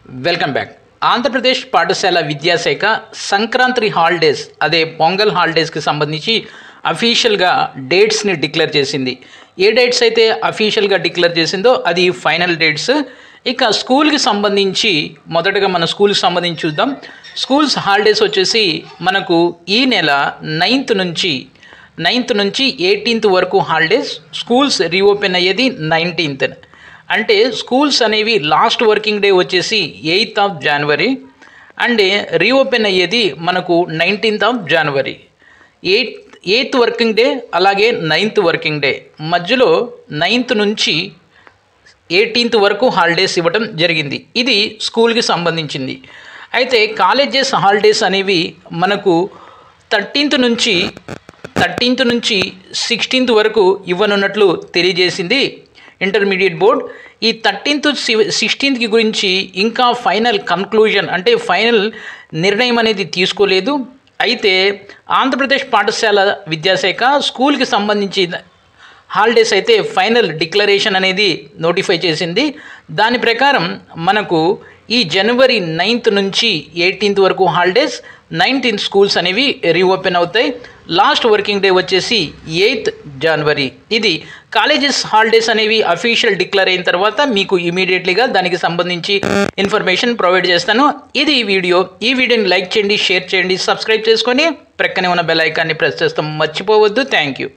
Welcome back. Andhra Pradesh పాఠశాల విద్యాశాఖ Sankranti holidays అదే పొంగల్ హాలిడేస్కి సంబంధించి అఫీషియల్గా డేట్స్ని డిక్లేర్ చేసింది. ఏ డేట్స్ అయితే అఫీషియల్గా డిక్లేర్ చేసిందో అది ఫైనల్ డేట్స్. ఇక స్కూల్కి సంబంధించి మొదటగా మన స్కూల్కి సంబంధించి చూద్దాం. స్కూల్స్ హాలిడేస్ వచ్చేసి మనకు ఈ నెల 9th నుంచి 18th వరకు హాలిడేస్. స్కూల్స్ రీఓపెన్ అయ్యేది 19th. అంటే స్కూల్స్ అనేవి లాస్ట్ వర్కింగ్ డే వచ్చేసి 8th January అండ్ రీఓపెన్ అయ్యేది మనకు 19th January. 8th working day అలాగే 9th వర్కింగ్ డే మధ్యలో 9th నుంచి 18th వరకు హాలిడేస్ ఇవ్వడం జరిగింది. ఇది స్కూల్కి సంబంధించింది. అయితే కాలేజెస్ హాలిడేస్ అనేవి మనకు 13th నుంచి 16th వరకు ఇవ్వనున్నట్లు తెలియజేసింది ఇంటర్మీడియట్ బోర్డ్. ఈ 13th 16th గురించి ఇంకా ఫైనల్ కన్క్లూజన్ అంటే ఫైనల్ నిర్ణయం అనేది తీసుకోలేదు. అయితే ఆంధ్రప్రదేశ్ పాఠశాల విద్యాశాఖ స్కూల్కి సంబంధించి హాలిడేస్ అయితే ఫైనల్ డిక్లరేషన్ అనేది నోటిఫై చేసింది. దాని ప్రకారం మనకు ఈ January 9th నుంచి 18th వరకు హాలిడేస్, 19th స్కూల్స్ అనేవి రీఓపెన్ అవుతాయి. లాస్ట్ వర్కింగ్ డే వచ్చేసి 8th January. ఇది కాలేజెస్ హాలిడేస్ అనేవి అఫీషియల్ డిక్లేర్ అయిన తర్వాత మీకు ఇమీడియట్లీగా దానికి సంబంధించి ఇన్ఫర్మేషన్ ప్రొవైడ్ చేస్తాను. ఇది ఈ వీడియోని లైక్ చేయండి, షేర్ చేయండి, సబ్స్క్రైబ్ చేసుకొని ప్రక్కనే ఉన్న బెల్ ఐకాన్ని ప్రెస్ చేస్తాం మర్చిపోవద్దు. Thank you.